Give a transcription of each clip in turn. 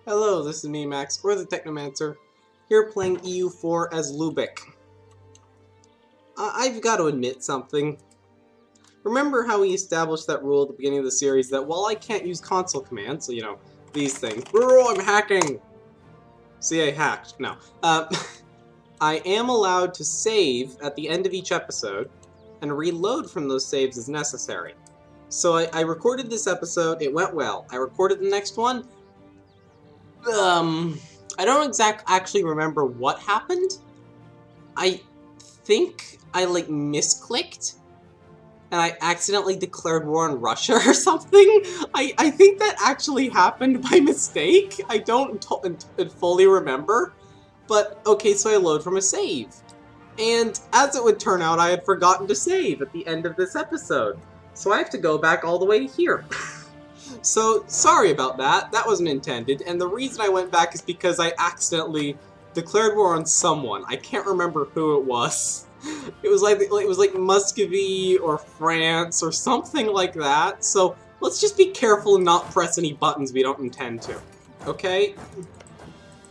Hello, this is me, Max, or the Technomancer, here playing EU4 as Lubeck. I've got to admit something. Remember how we established that rule at the beginning of the series that while I can't use console commands, so, these things. I'm hacking! See, I hacked. No. I am allowed to save at the end of each episode, and reload from those saves as necessary. So I recorded this episode, it went well. I recorded the next one. I don't actually remember what happened. I think I, misclicked, and I accidentally declared war on Russia or something. I think that actually happened by mistake. I don't fully remember. But, okay, so I load from a save. And, as it would turn out, I had forgotten to save at the end of this episode. So I have to go back all the way to here. So, sorry about that. That wasn't intended. And the reason I went back is because I accidentally declared war on someone. I can't remember who it was. It was like Muscovy or France or something like that. So, let's just be careful and not press any buttons we don't intend to. Okay?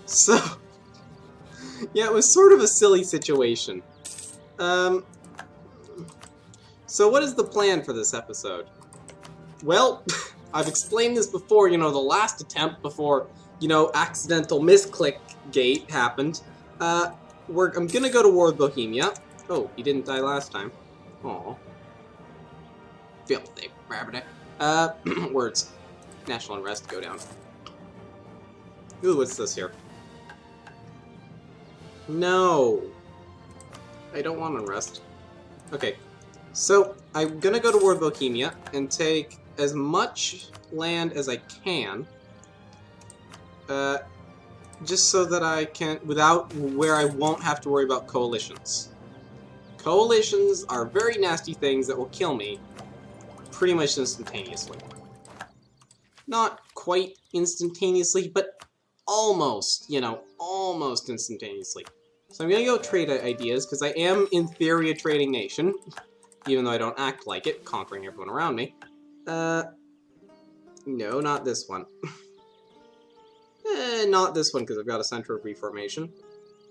So, yeah, it was sort of a silly situation. So what is the plan for this episode? Well, I've explained this before, the last attempt before, accidental misclick gate happened. I'm gonna go to war with Bohemia. Oh, he didn't die last time. Aw. Filthy rabbit. Words. National unrest, go down. Ooh, what's this here? No. I don't want unrest. Okay. So, I'm gonna go to war with Bohemia and take as much land as I can, just so that I can, where I won't have to worry about coalitions. Coalitions are very nasty things that will kill me pretty much instantaneously. Not quite instantaneously, but almost, almost instantaneously. So I'm gonna go trade ideas, because I am, in theory, a trading nation, even though I don't act like it, conquering everyone around me. No, not this one. Not this one, because I've got a center of reformation.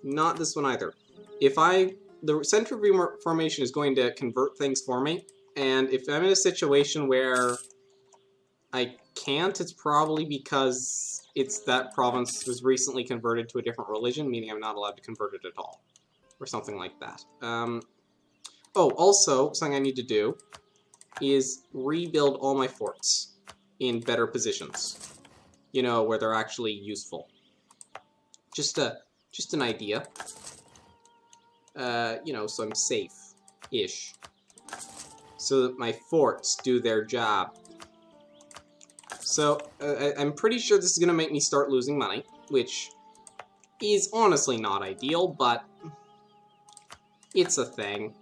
Not this one either. The center of reformation is going to convert things for me, and if I'm in a situation where I can't, it's probably because that province was recently converted to a different religion, meaning I'm not allowed to convert it at all. Or something like that. Oh, also, something I need to do is rebuild all my forts in better positions. Where they're actually useful. Just an idea. So I'm safe-ish. So that my forts do their job. So, I'm pretty sure this is gonna make me start losing money, which is honestly not ideal, but it's a thing.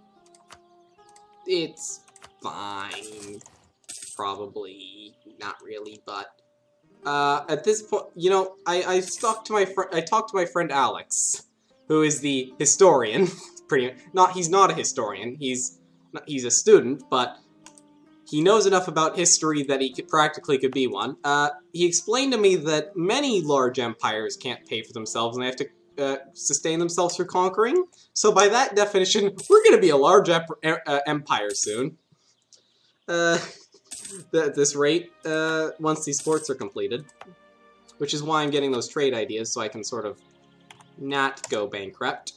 It's fine. Probably. Not really, but at this point, I talked to my friend Alex, who is the historian. He's not a historian. He's a student, but he knows enough about history that he practically could be one. He explained to me that many large empires can't pay for themselves and they have to sustain themselves through conquering. So by that definition, we're going to be a large empire soon. At this rate, once these forts are completed. Which is why I'm getting those trade ideas, so I can sort of not go bankrupt.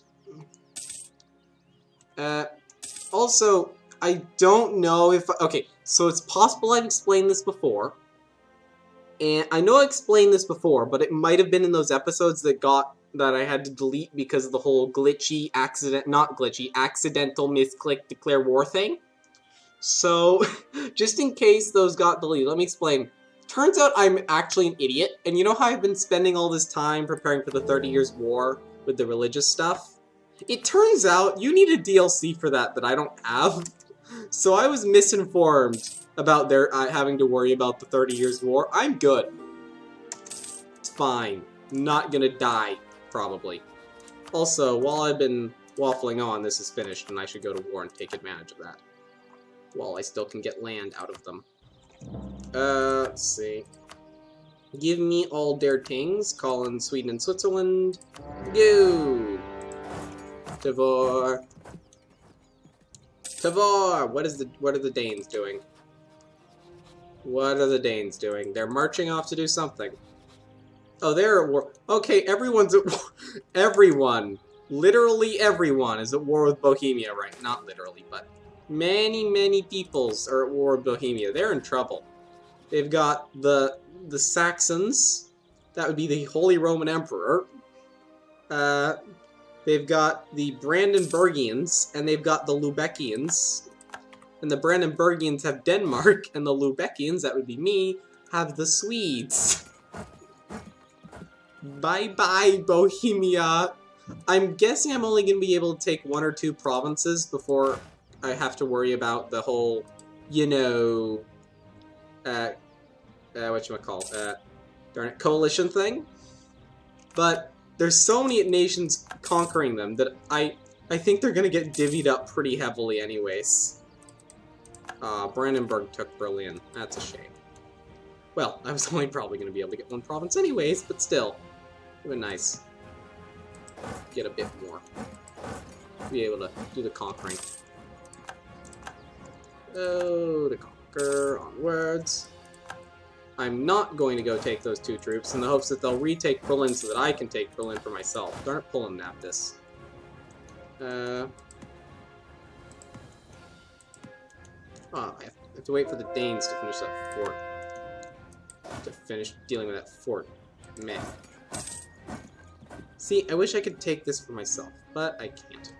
Also, I don't know if... Okay, so it's possible I've explained this before. And I know I explained this before, but it might have been in those episodes that I had to delete because of the whole accidental misclick declare war thing. So, just in case those got deleted, let me explain. Turns out I'm actually an idiot, and you know how I've been spending all this time preparing for the 30 Years' War with the religious stuff? It turns out you need a DLC for that I don't have. So I was misinformed about their having to worry about the 30 Years' War. I'm good. It's fine. Not gonna die, probably. Also, while I've been waffling on, this is finished, and I should go to war and take advantage of that. While I still can get land out of them. Let's see. Give me all their things. Call in Sweden and Switzerland. Go! Tavor. Tavor! What are the Danes doing? What are the Danes doing? They're marching off to do something. Oh, they're at war. Okay, everyone's at war. Everyone. Literally everyone is at war with Bohemia, right? Not literally, but many peoples are at war with Bohemia. They're in trouble. They've got the Saxons. That would be the Holy Roman Emperor. They've got the Brandenburgians, and they've got the Lubeckians. And the Brandenburgians have Denmark, and the Lubeckians, that would be me, have the Swedes. Bye-bye, Bohemia. I'm guessing I'm only going to be able to take 1 or 2 provinces before I have to worry about the whole, you know, whatchamacallit, darn it, coalition thing. But there's so many nations conquering them that I think they're going to get divvied up pretty heavily anyways. Brandenburg took Berlin. That's a shame. Well, I was only probably going to be able to get 1 province anyways, but still. It would be nice. Get a bit more. Be able to do the conquering. Oh, to conquer, onwards. I'm not going to go take those 2 troops in the hopes that they'll retake Berlin so that I can take Berlin for myself. Darn it, Poland nabbed this. Oh, I have to wait for the Danes to finish that fort. To finish dealing with that fort. Meh. See, I wish I could take this for myself, but I can't.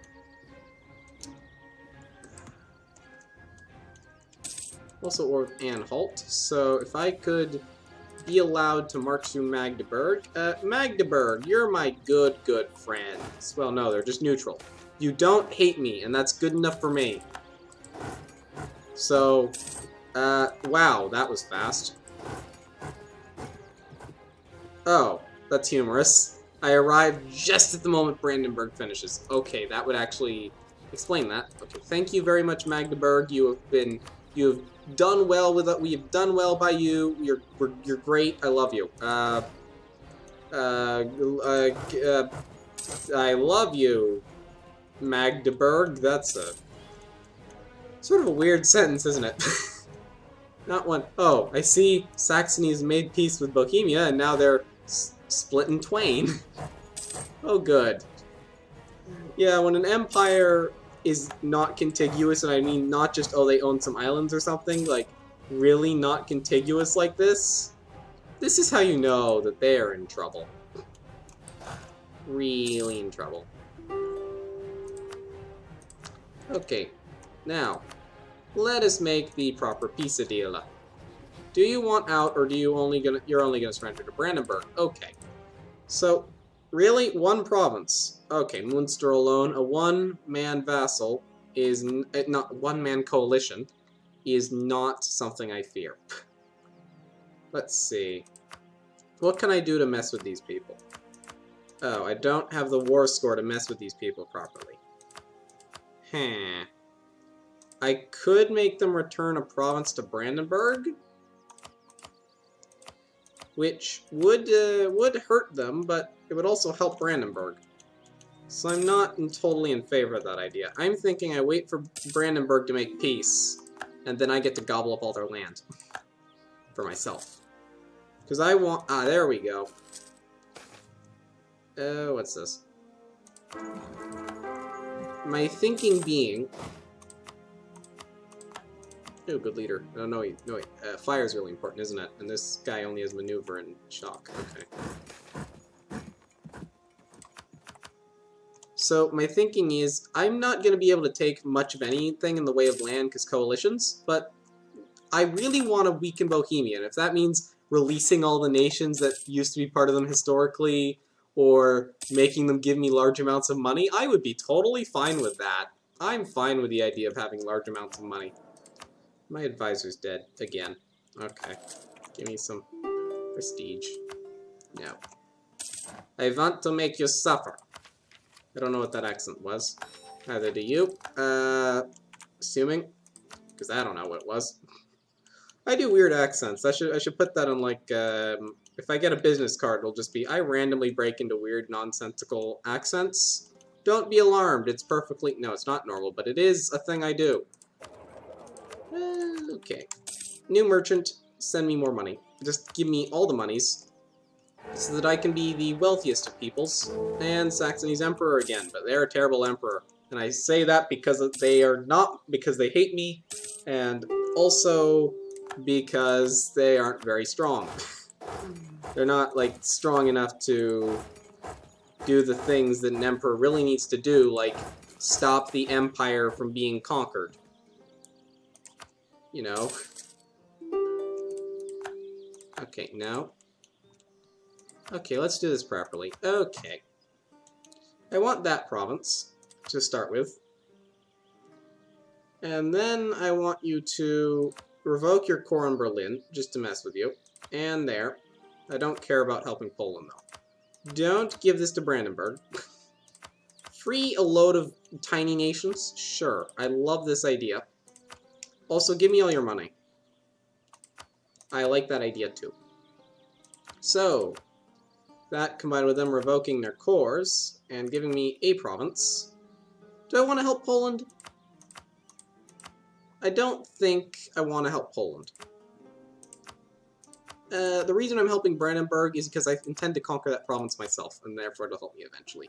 Also, or with Anhalt, so if I could be allowed to march through Magdeburg. Magdeburg, you're my good friends. Well, no, they're just neutral. You don't hate me, and that's good enough for me. So, wow, that was fast. Oh, that's humorous. I arrived just at the moment Brandenburg finishes. Okay, that would actually explain that. Okay, thank you very much, Magdeburg. You have done well with it. We have done well by you. You're great. I love you. I love you, Magdeburg. That's a sort of a weird sentence, isn't it? Not one. Oh, I see Saxony has made peace with Bohemia, and now they're split in twain. Oh, good. Yeah, when an empire is not contiguous, and I mean not just, oh, they own some islands or something, like, really not contiguous like this, this is how you know that they are in trouble. Really in trouble. Okay, now, let us make the proper peace deal. Do you want out, or do you you're only gonna surrender to Brandenburg? Okay. So, really, 1 province. Okay, Munster alone, a 1-man vassal is not 1-man coalition is not something I fear. Let's see. What can I do to mess with these people? Oh, I don't have the war score to mess with these people properly. I could make them return a province to Brandenburg, which would hurt them, but it would also help Brandenburg. So I'm not totally in favor of that idea. I'm thinking I wait for Brandenburg to make peace, and then I get to gobble up all their land for myself. Because I want... Ah, there we go. What's this? My thinking being... Oh, good leader. Oh, no, wait. Fire's really important, isn't it? And this guy only has maneuver and shock. Okay. So, my thinking is, I'm not going to be able to take much of anything in the way of land because coalitions, but I really want to weaken Bohemia, and if that means releasing all the nations that used to be part of them historically, or making them give me large amounts of money, I would be totally fine with that. I'm fine with the idea of having large amounts of money. My advisor's dead. Again. Okay. Give me some prestige. No. I want to make you suffer. I don't know what that accent was. Neither do you. Assuming. Because I don't know what it was. I do weird accents. I should put that on, like, a If I get a business card, it'll just be, I randomly break into weird, nonsensical accents. Don't be alarmed, it's perfectly... No, it's not normal, but it is a thing I do. Okay. New merchant, send me more money. Just give me all the monies, so that I can be the wealthiest of peoples, and Saxony's emperor again, but they're a terrible emperor. And I say that because they are not, because they hate me, and also because they aren't very strong. They're not, like, strong enough to do the things that an emperor really needs to do, like stop the empire from being conquered. You know? Okay, no. Okay, let's do this properly. Okay. I want that province to start with. And then I want you to revoke your core in Berlin, just to mess with you. And there. I don't care about helping Poland, though. Don't give this to Brandenburg. Free a load of tiny nations? Sure. I love this idea. Also, give me all your money. I like that idea, too. So, that combined with them revoking their cores and giving me a province. Do I want to help Poland? I don't think I want to help Poland. The reason I'm helping Brandenburg is because I intend to conquer that province myself, and therefore it'll help me eventually.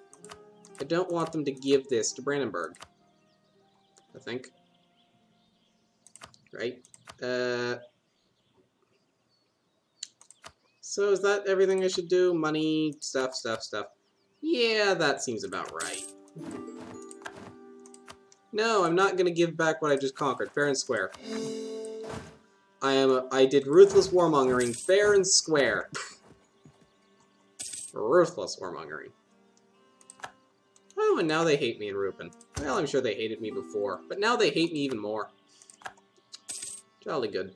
I don't want them to give this to Brandenburg. I think. Right? So is that everything I should do? Money, stuff. Yeah, that seems about right. No, I'm not gonna give back what I just conquered, fair and square. I did ruthless warmongering, fair and square. Ruthless warmongering. Oh, and now they hate me in Rupin. Well, I'm sure they hated me before, but now they hate me even more. Jolly good.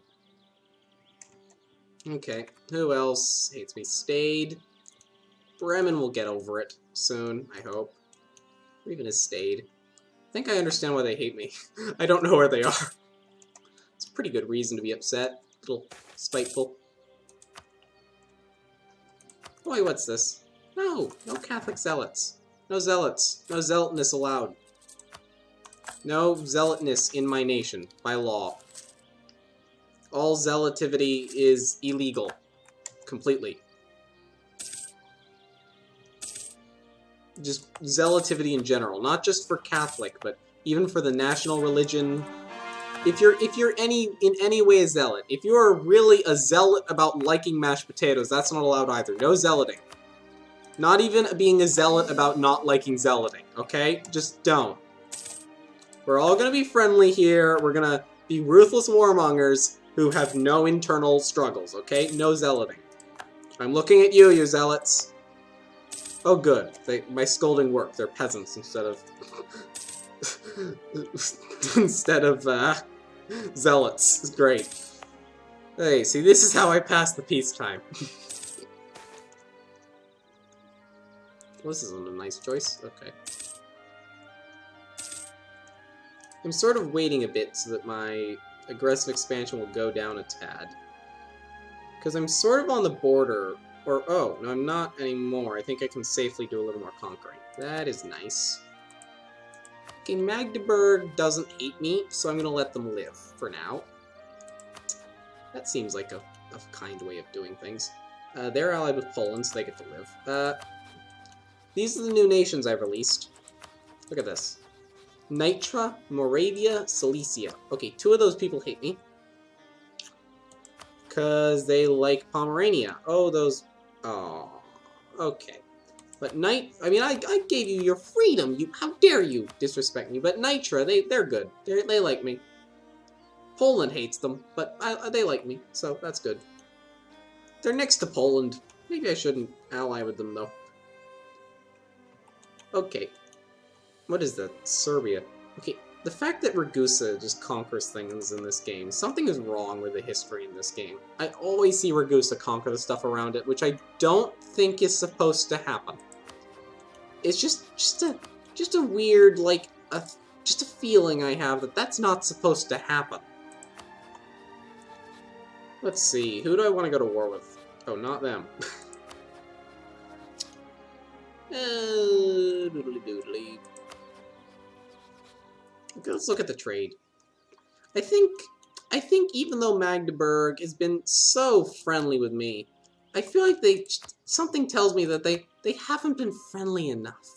Okay, who else hates me? Stayed. Bremen will get over it soon, I hope. Or even as Stayed. I think I understand why they hate me. I don't know where they are. It's a pretty good reason to be upset. A little spiteful. Boy, what's this? No! No Catholic zealots. No zealots. No zealotness allowed. No zealotness in my nation, by law. All zealotivity is illegal. Completely. Just zealotivity in general. Not just for Catholic, but even for the national religion. If you're in any way a zealot, if you're really a zealot about liking mashed potatoes, that's not allowed either. No zealoting. Not even being a zealot about not liking zealoting, okay? Just don't. We're all gonna be friendly here. We're gonna be ruthless warmongers who have no internal struggles, okay? No zealoting. I'm looking at you, you zealots. Oh, good. My scolding worked. They're peasants instead of... zealots. It's great. Hey, see, this is how I pass the peacetime. Well, this isn't a nice choice. Okay. I'm sort of waiting a bit so that my aggressive expansion will go down a tad. Because I'm sort of on the border, or, oh, no, I'm not anymore. I think I can safely do a little more conquering. That is nice. Okay, Magdeburg doesn't hate me, so I'm going to let them live for now. That seems like a kind way of doing things. They're allied with Poland, so they get to live. These are the new nations I've released. Look at this. Nitra, Moravia, Silesia. Okay, 2 of those people hate me. Because they like Pomerania. Oh, those... Oh, okay. But I gave you your freedom. How dare you disrespect me? But Nitra, they're good. They like me. Poland hates them, but they like me, so that's good. They're next to Poland. Maybe I shouldn't ally with them, though. Okay. What is that? Serbia. Okay, the fact that Ragusa just conquers things in this game, something is wrong with the history in this game. I always see Ragusa conquer the stuff around it, which I don't think is supposed to happen. It's just a weird, like, just a feeling I have that that's not supposed to happen. Let's see, who do I want to go to war with? Oh, not them. Doodly doodly. Okay, let's look at the trade. I think even though Magdeburg has been so friendly with me, I feel like something tells me that they haven't been friendly enough.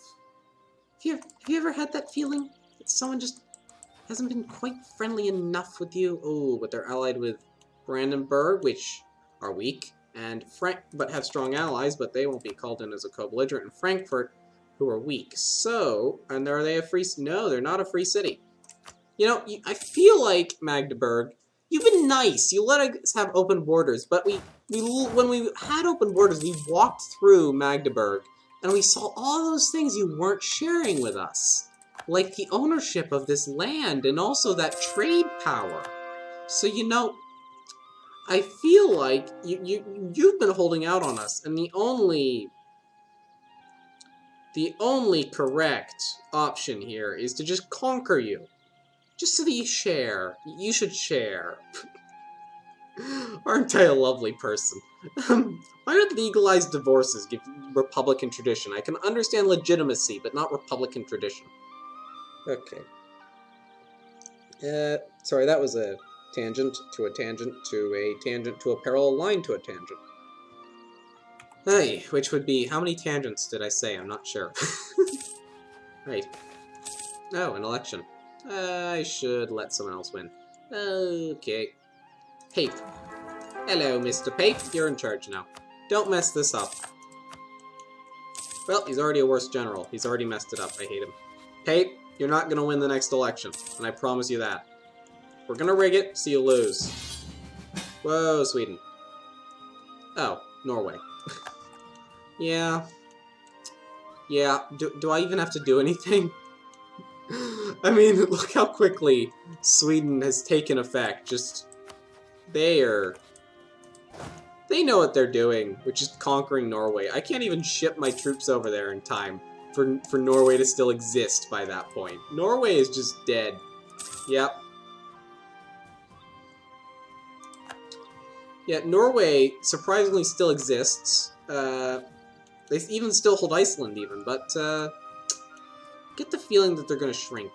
Have you ever had that feeling that someone just hasn't been quite friendly enough with you? Oh, but they're allied with Brandenburg, which are weak, and but have strong allies, but they won't be called in as a co-belligerent, and Frankfurt, who are weak. So, and are they a free? No, they're not a free city. You know, I feel like Magdeburg, you've been nice. You let us have open borders, but when we had open borders, we walked through Magdeburg, and we saw all those things you weren't sharing with us, like the ownership of this land and also that trade power. So you know, I feel like you've been holding out on us, and the only correct option here is to just conquer you. Just so that you share. You should share. Aren't I a lovely person? Why don't legalized divorces give Republican tradition? I can understand legitimacy, but not Republican tradition. Okay. Sorry, that was a tangent to a tangent to a tangent to a parallel line to a tangent. Hey, which would be... How many tangents did I say? I'm not sure. Right. Oh, an election. I should let someone else win. Okay. Pape. Hello, Mr. Pape. You're in charge now. Don't mess this up. Well, he's already a worse general. He's already messed it up. I hate him. Pape, you're not gonna win the next election, and I promise you that. We're gonna rig it so you lose. Whoa, Sweden. Oh, Norway. Yeah. Yeah, do I even have to do anything? I mean, look how quickly Sweden has taken effect. Just, they know what they're doing, which is conquering Norway. I can't even ship my troops over there in time for Norway to still exist by that point. Norway is just dead. Yep. Yeah, Norway surprisingly still exists. They even still hold Iceland even, but get the feeling that they're gonna shrink.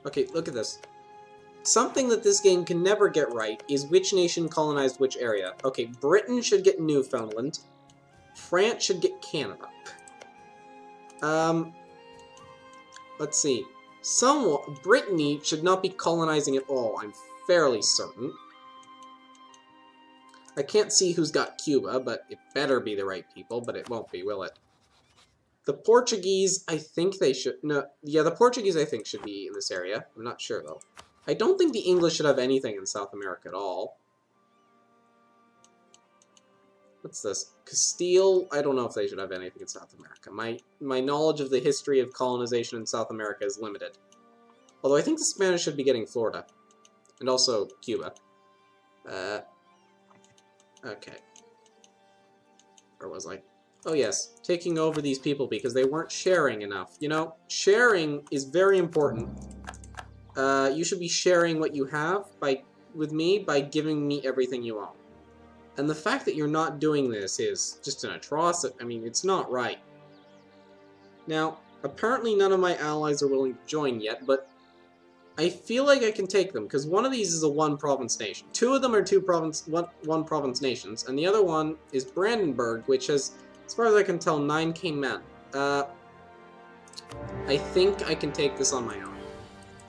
Okay, look at this. Something that this game can never get right is which nation colonized which area. Okay, Britain should get Newfoundland. France should get Canada. Let's see. Brittany should not be colonizing at all, I'm fairly certain. I can't see who's got Cuba, but it better be the right people, but it won't be, will it? The Portuguese, I think they should... No, yeah, the Portuguese, I think, should be in this area. I'm not sure, though. I don't think the English should have anything in South America at all. What's this? Castile, I don't know if they should have anything in South America. My knowledge of the history of colonization in South America is limited. Although I think the Spanish should be getting Florida. And also Cuba. Okay. Where was I? Oh yes, taking over these people because they weren't sharing enough. You know, sharing is very important. You should be sharing what you have with me by giving me everything you own. And the fact that you're not doing this is just an atrocity. I mean, it's not right. Now, apparently none of my allies are willing to join yet, but I feel like I can take them, because one of these is a one-province nation. Two of them are one-province nations, and the other one is Brandenburg, which has, as far as I can tell, 9k men. I think I can take this on my own.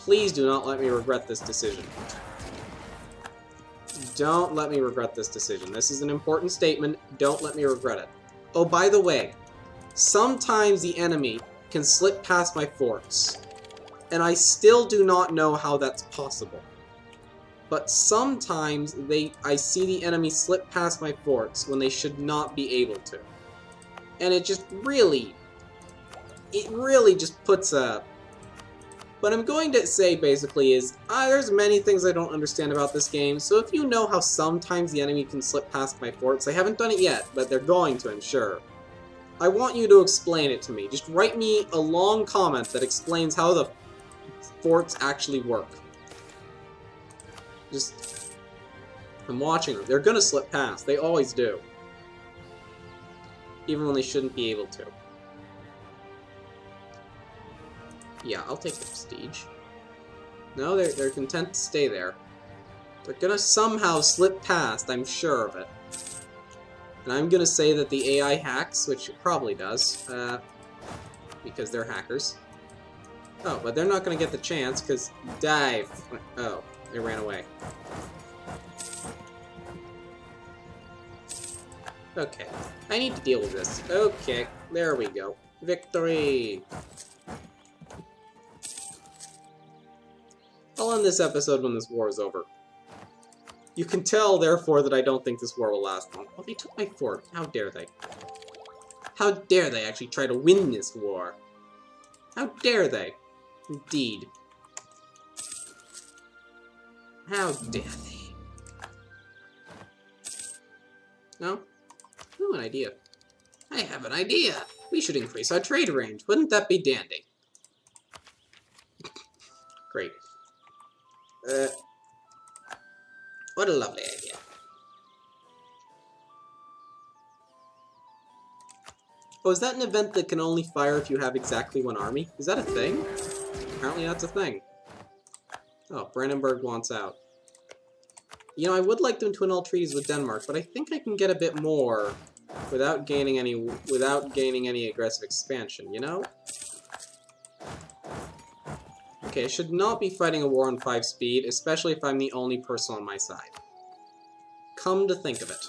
Please do not let me regret this decision. Don't let me regret this decision. This is an important statement. Don't let me regret it. Oh, by the way, sometimes the enemy can slip past my forts. And I still do not know how that's possible. But sometimes I see the enemy slip past my forts when they should not be able to. And it really just puts a... What I'm going to say, basically, is there's many things I don't understand about this game, so if you know how sometimes the enemy can slip past my forts, they haven't done it yet, but they're going to, I'm sure. I want you to explain it to me. Just write me a long comment that explains how the forts actually work. Just... I'm watching them. They're gonna slip past. They always do. Even when they shouldn't be able to. Yeah, I'll take the prestige. No, they're content to stay there. They're gonna somehow slip past, I'm sure of it. And I'm gonna say that the AI hacks, which it probably does, because they're hackers. Oh, but they're not gonna get the chance, because dive. Oh, they ran away. Okay, I need to deal with this. Okay, there we go. Victory! I'll end this episode when this war is over. You can tell, therefore, that I don't think this war will last long. Oh, they took my fort. How dare they? How dare they actually try to win this war? How dare they? Indeed. How dare they? No? Oh, an idea. I have an idea! We should increase our trade range. Wouldn't that be dandy? Great. What a lovely idea. Oh, is that an event that can only fire if you have exactly one army? Is that a thing? Apparently that's a thing. Oh, Brandenburg wants out. You know, I would like them to annul treaties with Denmark, but I think I can get a bit more without gaining any aggressive expansion, you know? Okay, I should not be fighting a war on 5 speed, especially if I'm the only person on my side. Come to think of it.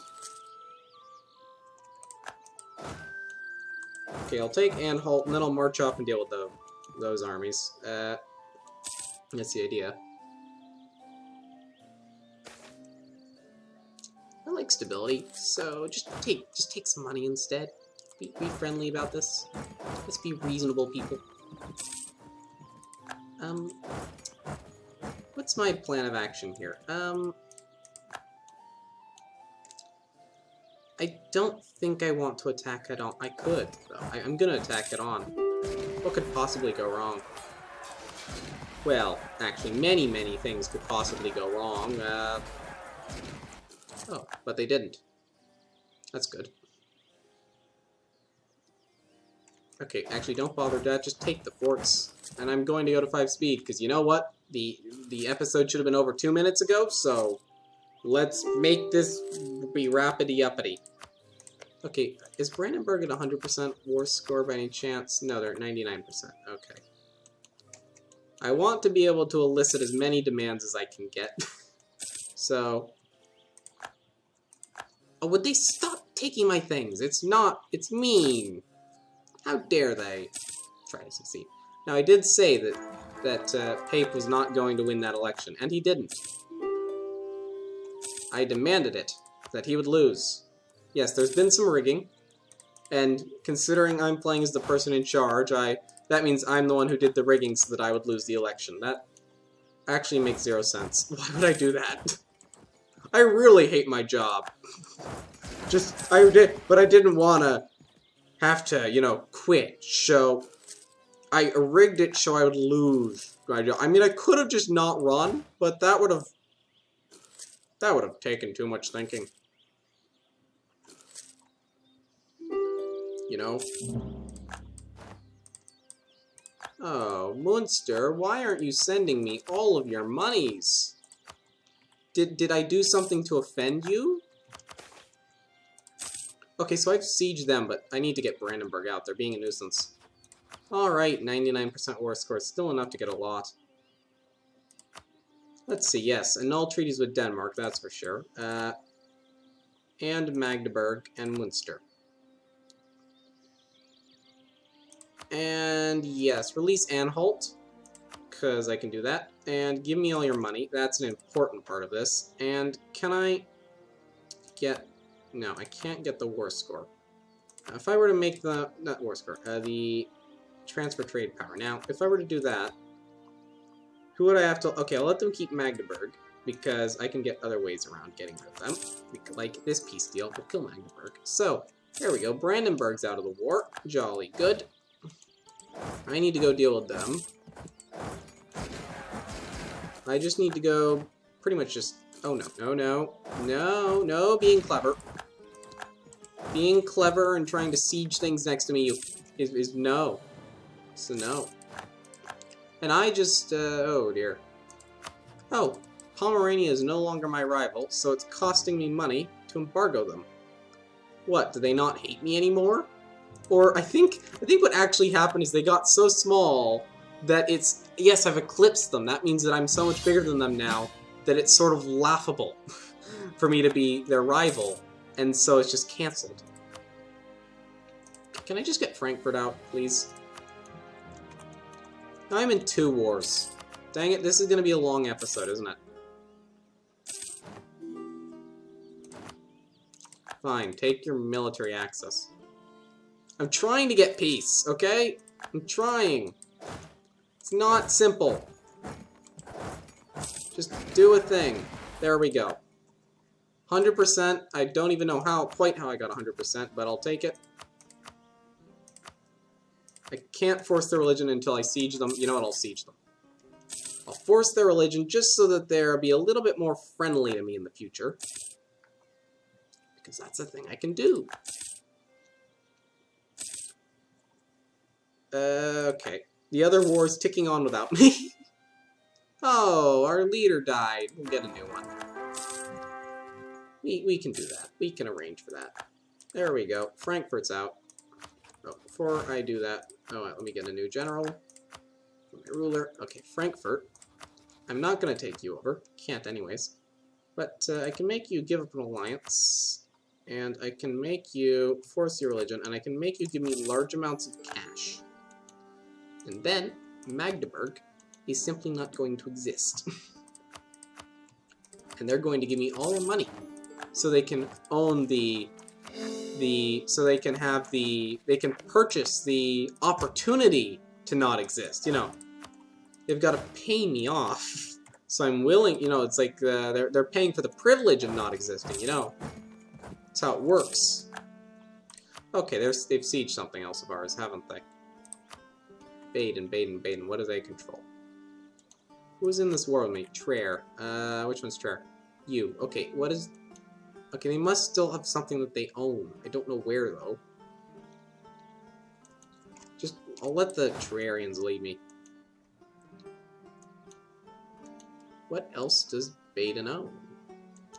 Okay, I'll take Anhalt, and then I'll march off and deal with those armies. That's the idea. I like stability, so just take some money instead. Be friendly about this. Let's be reasonable people. What's my plan of action here? I don't think I want to attack head on. I could, though. I'm gonna attack head on. What could possibly go wrong? Well, actually, many things could possibly go wrong. Oh, but they didn't. That's good. Okay, actually, don't bother with that. Just take the forts. And I'm going to go to 5 speed, because you know what? The episode should have been over 2 minutes ago, so let's make this be rapidy-uppity. Okay, is Brandenburg at 100% war score by any chance? No, they're at 99%. Okay. I want to be able to elicit as many demands as I can get. So... Oh, would they stop taking my things? It's mean. How dare they try to succeed? Now, I did say that Pape was not going to win that election, and he didn't. I demanded it, that he would lose. Yes, there's been some rigging, and considering I'm playing as the person in charge, that means I'm the one who did the rigging so that I would lose the election. That actually makes 0 sense. Why would I do that? I really hate my job. But I didn't want to have to, you know, quit, so I rigged it so I would lose my job. I mean, I could have just not run, but that would have taken too much thinking. You know? Oh, Munster, why aren't you sending me all of your monies? Did I do something to offend you? Okay, so I've sieged them, but I need to get Brandenburg out. They're being a nuisance. Alright, 99% war score. Still enough to get a lot. Let's see, yes. Annul treaties with Denmark, that's for sure. And Magdeburg and Munster. And yes, release Anhalt, because I can do that. And give me all your money. That's an important part of this. And can I get... No, I can't get the war score. If I were to make the... Not war score. The transfer trade power. Now, if I were to do that, who would I have to... Okay, I'll let them keep Magdeburg, because I can get other ways around getting rid of them. Like this peace deal will kill Magdeburg. So, there we go. Brandenburg's out of the war. Jolly good. I need to go deal with them. I just need to go pretty much just Oh, no, no, no. No, no, being clever. Being clever and trying to siege things next to me is no. It's a no. And I just, oh dear. Oh, Pomerania is no longer my rival, so it's costing me money to embargo them. What, do they not hate me anymore? Or I think what actually happened is they got so small that it's, yes, I've eclipsed them. That means that I'm so much bigger than them now that it's sort of laughable for me to be their rival, and so it's just cancelled. Can I just get Frankfurt out, please? I'm in 2 wars. Dang it, this is going to be a long episode, isn't it? Fine, take your military access. I'm trying to get peace, okay? I'm trying. It's not simple. Just do a thing. There we go. 100%. I don't even know quite how I got 100%, but I'll take it. I can't force their religion until I siege them. You know what? I'll siege them. I'll force their religion just so that they'll be a little bit more friendly to me in the future. Because that's a thing I can do. Okay. The other war is ticking on without me. Oh, our leader died. We'll get a new one. We can do that. We can arrange for that. There we go. Frankfurt's out. Oh, before I do that, let me get a new general. My ruler. Okay, Frankfurt. I'm not going to take you over. Can't anyways. But I can make you give up an alliance. And I can make you force your religion. And I can make you give me large amounts of cash. And then, Magdeburg is simply not going to exist. And they're going to give me all the money. So they can own so they can have they can purchase the opportunity to not exist, you know. They've got to pay me off. So I'm willing, you know, it's like they're paying for the privilege of not existing, you know. That's how it works. Okay, they've sieged something else of ours, haven't they? Baden. What do they control? Who's in this war with me? Trier. Which one's Trier? You. Okay, what is... Okay, they must still have something that they own. I don't know where, though. I'll let the Trierians lead me. What else does Baden own?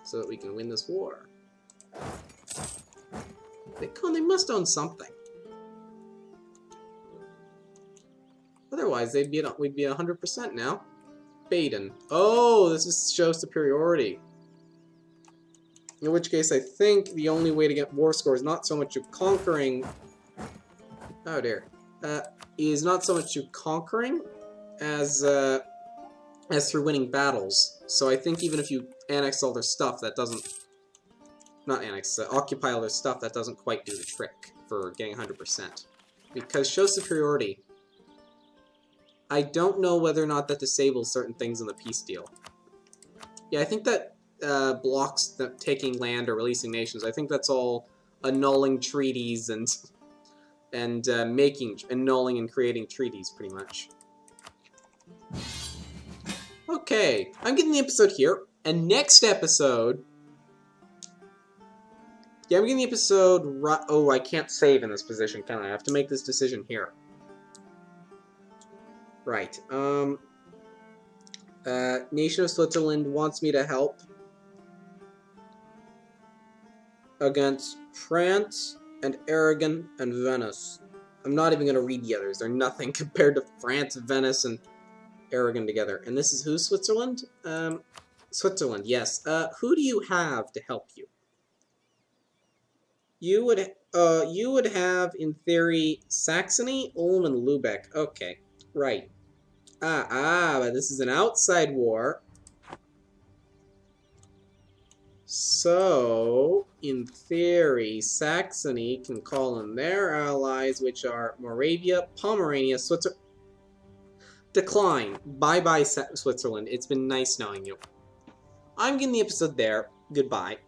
So that we can win this war. They must own something. Otherwise, we'd be 100% now. Baden. Oh, this shows superiority. In which case, I think the only way to get war score is not so much to conquering... Oh dear. Is not so much to conquering as through winning battles. So I think even if you annex all their stuff, that doesn't... Not annex, occupy all their stuff, that doesn't quite do the trick for getting 100%. Because show superiority. I don't know whether or not that disables certain things in the peace deal. Yeah, I think that blocks taking land or releasing nations. I think that's all annulling treaties and annulling and creating treaties, pretty much. Okay, I'm getting the episode here, and next episode... Yeah, I'm getting the episode... Oh, I can't save in this position, can I? I have to make this decision here. Right, Nation of Switzerland wants me to help against France and Aragon and Venice. I'm not even going to read the others. They're nothing compared to France, Venice, and Aragon together. And this is who, Switzerland? Switzerland, yes. Who do you have to help you? You would have, in theory, Saxony, Ulm, and Lubeck. Okay, right. But this is an outside war. So, in theory, Saxony can call in their allies, which are Moravia, Pomerania, Switzerland. Decline. Bye-bye, Switzerland. It's been nice knowing you. I'm getting the episode there. Goodbye.